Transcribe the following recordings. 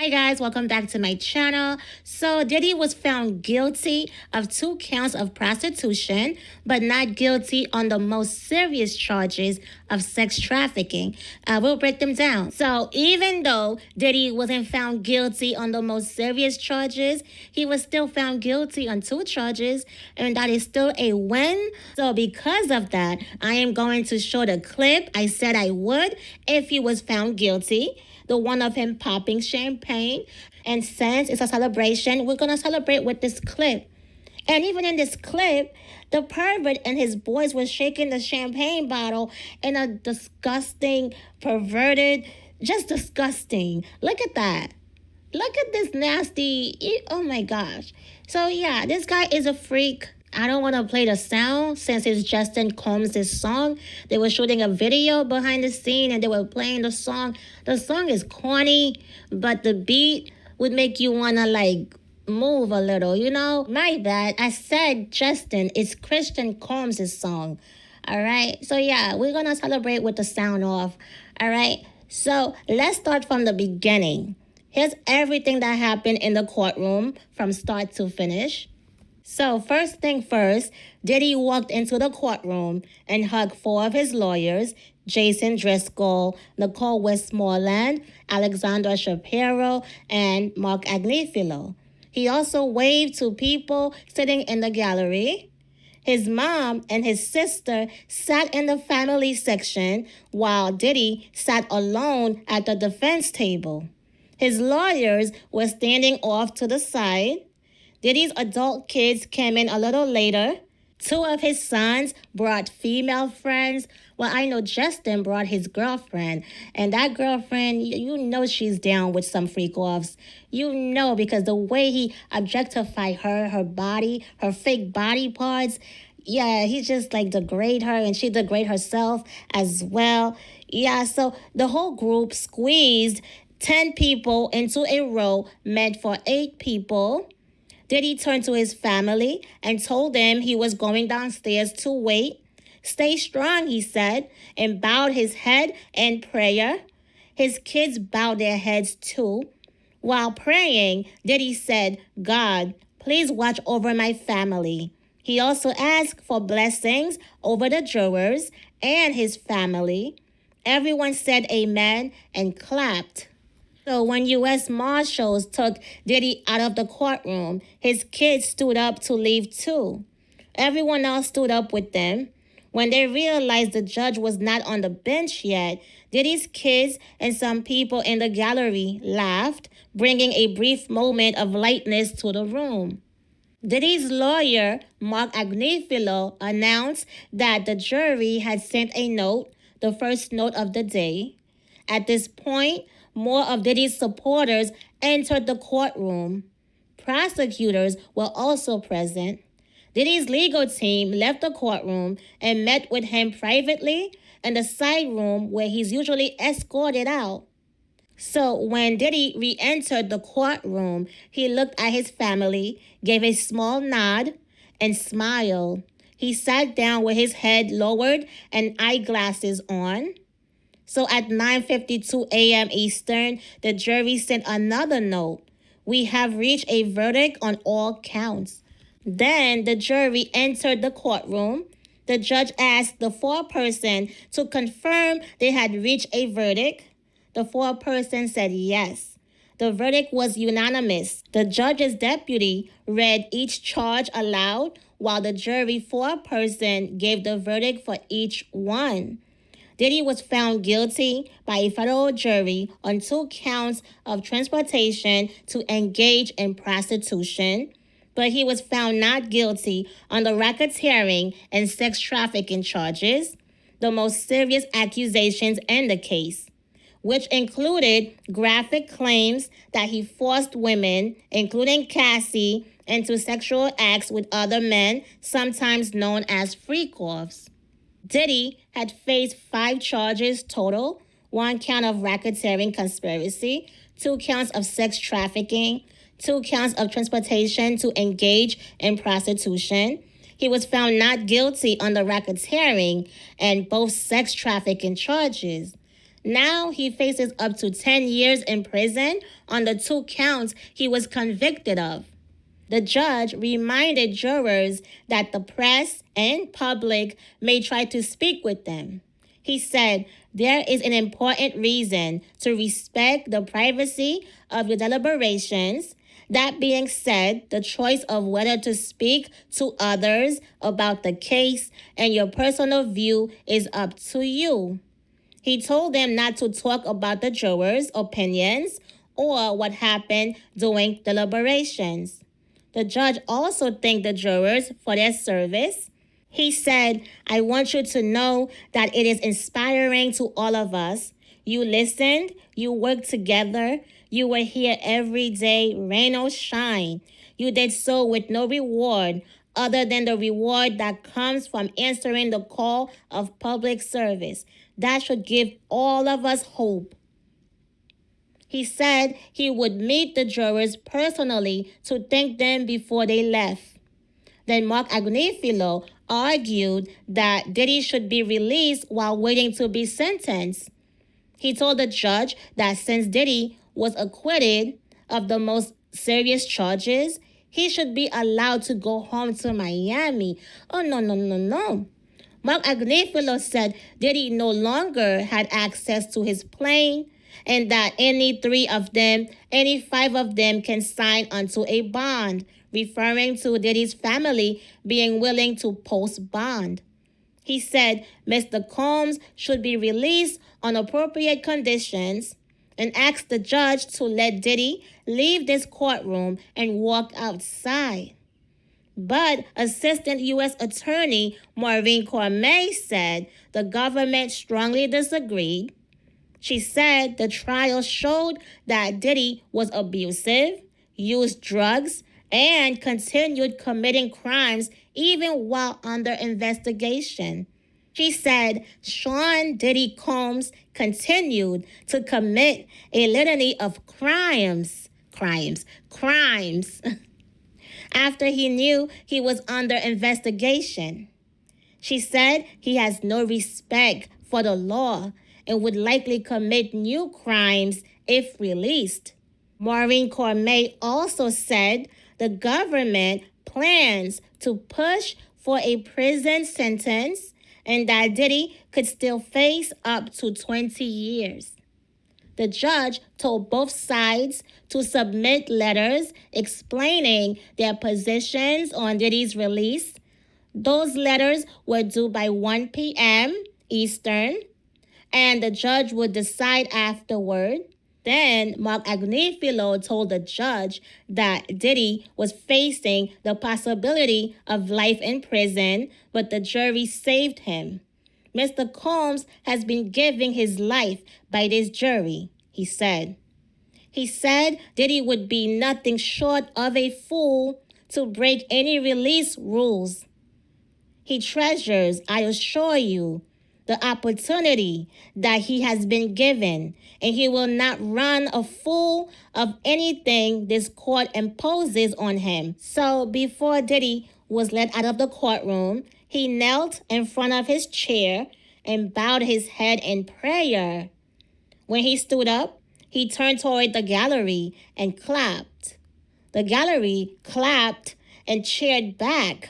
Hi guys, welcome back to my channel. So Diddy was found guilty of 2 counts of prostitution, but not guilty on the most serious charges of sex trafficking. I will break them down. So even though Diddy wasn't found guilty on the most serious charges, he was still found guilty on 2 charges, and that is still a win. So because of that, I am going to show the clip I said I would if he was found guilty. The one of him popping champagne. And since it's a celebration, we're going to celebrate with this clip. And even in this clip, the pervert and his boys were shaking the champagne bottle in a disgusting, perverted, just disgusting. Look at that. Look at this nasty, oh my gosh. So yeah, this guy is a freak. I don't want to play the sound since it's Diddy Combs' song. They were shooting a video behind the scene and they were playing the song. The song is corny, but the beat would make you want to move a little, you know? My bad. I said Justin. It's Diddy Combs' song. All right? So yeah, we're going to celebrate with the sound off. All right? So let's start from the beginning. Here's everything that happened in the courtroom from start to finish. So first thing first, Diddy walked into the courtroom and hugged 4 of his lawyers, Jason Driscoll, Nicole Westmoreland, Alexandra Shapiro, and Mark Agnifilo. He also waved to people sitting in the gallery. His mom and his sister sat in the family section while Diddy sat alone at the defense table. His lawyers were standing off to the side. Diddy's adult kids came in a little later. 2 of his sons brought female friends. Well, I know Justin brought his girlfriend. And that girlfriend, you know she's down with some freak-offs. You know, because the way he objectified her body, her fake body parts, yeah, he just degrade her and she degrade herself as well. Yeah, so the whole group squeezed 10 people into a row meant for 8 people. Diddy turned to his family and told them he was going downstairs to wait. Stay strong, he said, and bowed his head in prayer. His kids bowed their heads too. While praying, Diddy said, "God, please watch over my family." He also asked for blessings over the jurors and his family. Everyone said amen and clapped. So when U.S. Marshals took Diddy out of the courtroom, his kids stood up to leave too. Everyone else stood up with them. When they realized the judge was not on the bench yet, Diddy's kids and some people in the gallery laughed, bringing a brief moment of lightness to the room. Diddy's lawyer, Mark Agnifilo, announced that the jury had sent a note, the first note of the day. At this point, more of Diddy's supporters entered the courtroom. Prosecutors were also present. Diddy's legal team left the courtroom and met with him privately in the side room where he's usually escorted out. So when Diddy re-entered the courtroom, he looked at his family, gave a small nod, and smiled. He sat down with his head lowered and eyeglasses on. So at 9:52 a.m. Eastern, the jury sent another note. "We have reached a verdict on all counts." Then the jury entered the courtroom. The judge asked the foreperson to confirm they had reached a verdict. The foreperson said yes. The verdict was unanimous. The judge's deputy read each charge aloud while the jury foreperson gave the verdict for each one. Diddy was found guilty by a federal jury on 2 counts of transportation to engage in prostitution, but he was found not guilty on the racketeering and sex trafficking charges, the most serious accusations in the case, which included graphic claims that he forced women, including Cassie, into sexual acts with other men, sometimes known as freak-offs. Diddy had faced 5 charges total, 1 count of racketeering conspiracy, 2 counts of sex trafficking, 2 counts of transportation to engage in prostitution. He was found not guilty on the racketeering and both sex trafficking charges. Now he faces up to 10 years in prison on the 2 counts he was convicted of. The judge reminded jurors that the press and public may try to speak with them. He said, there is an important reason to respect the privacy of your deliberations. That being said, the choice of whether to speak to others about the case and your personal view is up to you. He told them not to talk about the jurors' opinions or what happened during deliberations. The judge also thanked the jurors for their service. He said, I want you to know that it is inspiring to all of us. You listened, you worked together, you were here every day, rain or shine. You did so with no reward other than the reward that comes from answering the call of public service. That should give all of us hope. He said he would meet the jurors personally to thank them before they left. Then Mark Agnifilo argued that Diddy should be released while waiting to be sentenced. He told the judge that since Diddy was acquitted of the most serious charges, he should be allowed to go home to Miami. Oh, no. Mark Agnifilo said Diddy no longer had access to his plane and that any 5 of them can sign onto a bond, referring to Diddy's family being willing to post bond. He said Mr. Combs should be released on appropriate conditions and asked the judge to let Diddy leave this courtroom and walk outside. But Assistant U.S. Attorney Maureen Cormier said the government strongly disagreed. She said the trial showed that Diddy was abusive, used drugs, and continued committing crimes even while under investigation. She said Sean Diddy Combs continued to commit a litany of crimes after he knew he was under investigation. She said he has no respect for the law and would likely commit new crimes if released. Maureen Cormier also said the government plans to push for a prison sentence and that Diddy could still face up to 20 years. The judge told both sides to submit letters explaining their positions on Diddy's release. Those letters were due by 1 p.m. Eastern, and the judge would decide afterward. Then Mark Agnifilo told the judge that Diddy was facing the possibility of life in prison, but the jury saved him. Mr. Combs has been giving his life by this jury, he said. He said Diddy would be nothing short of a fool to break any release rules. He treasures, I assure you, the opportunity that he has been given, and he will not run afoul of anything this court imposes on him. So before Diddy was let out of the courtroom, he knelt in front of his chair and bowed his head in prayer. When he stood up, he turned toward the gallery and clapped. The gallery clapped and cheered back.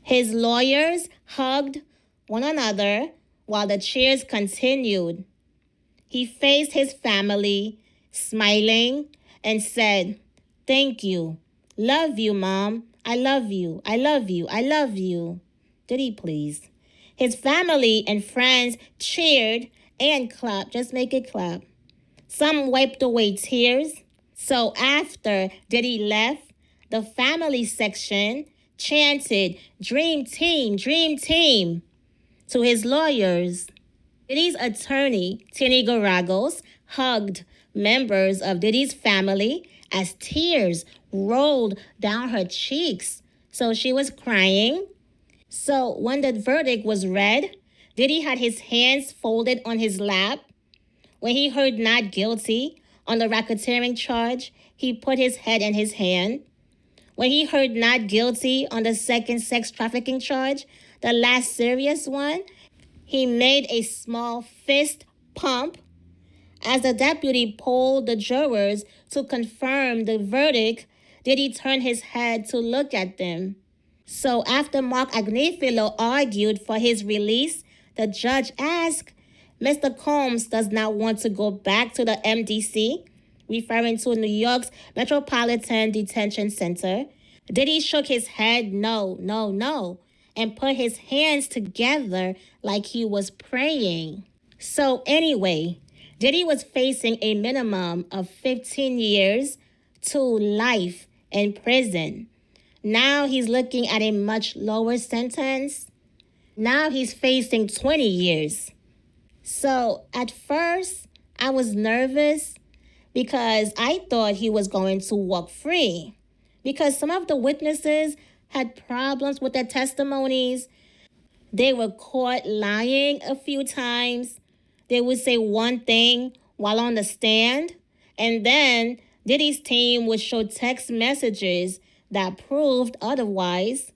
His lawyers hugged one another while the cheers continued. He faced his family, smiling, and said, "Thank you. Love you, Mom. I love you. I love you. I love you." Diddy, please. His family and friends cheered and clapped. Just make it clap. Some wiped away tears. So after Diddy left, the family section chanted, "Dream team, dream team," to his lawyers. Diddy's attorney, Tini Garagos, hugged members of Diddy's family as tears rolled down her cheeks. So she was crying. So when the verdict was read, Diddy had his hands folded on his lap. When he heard not guilty on the racketeering charge, he put his head in his hand. When he heard not guilty on the second sex trafficking charge, the last serious one, he made a small fist pump As the deputy polled the jurors to confirm the verdict, Diddy turned his head to look at them. So after Mark Agnifilo argued for his release, the judge asked, Mr. Combs does not want to go back to the MDC, referring to New York's Metropolitan Detention Center. Diddy shook his head no, no, no, and put his hands together like he was praying. So anyway, Diddy was facing a minimum of 15 years to life in prison. Now he's looking at a much lower sentence. Now he's facing 20 years. So at first, I was nervous because I thought he was going to walk free. Because some of the witnesses had problems with their testimonies. They were caught lying a few times. They would say one thing while on the stand, and then Diddy's team would show text messages that proved otherwise.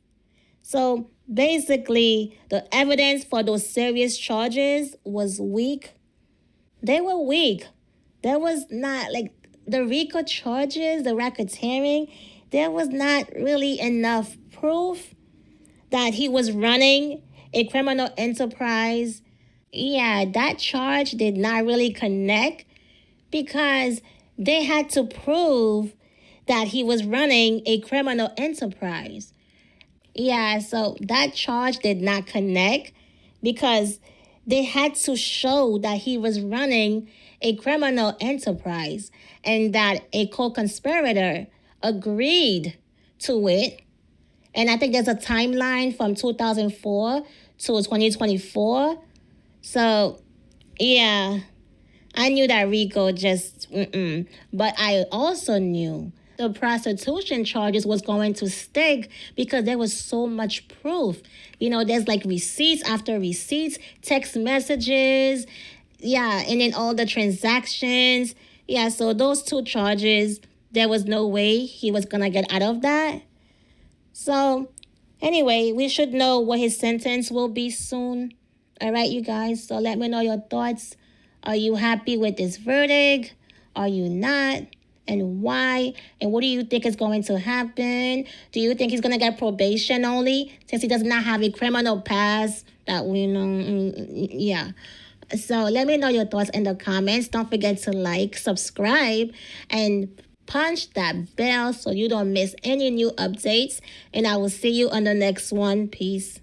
So basically, the evidence for those serious charges was weak. They were weak. There was not, like, the RICO charges, the racketeering, there was not really enough proof that he was running a criminal enterprise. Yeah, that charge did not really connect because they had to prove that he was running a criminal enterprise. Yeah, so that charge did not connect because they had to show that he was running a criminal enterprise and that a co-conspirator agreed to it. And I think there's a timeline from 2004 to 2024. So, yeah, I knew that RICO just, But I also knew the prostitution charges was going to stick because there was so much proof. You know, there's like receipts after receipts, text messages, yeah, and then all the transactions. Yeah, so those two charges, there was no way he was going to get out of that. So, anyway, we should know what his sentence will be soon. All right, you guys. So let me know your thoughts. Are you happy with this verdict? Are you not? And why? And what do you think is going to happen? Do you think he's going to get probation only since he does not have a criminal past that we know? Yeah. So let me know your thoughts in the comments. Don't forget to like, subscribe, and punch that bell so you don't miss any new updates. And I will see you on the next one. Peace.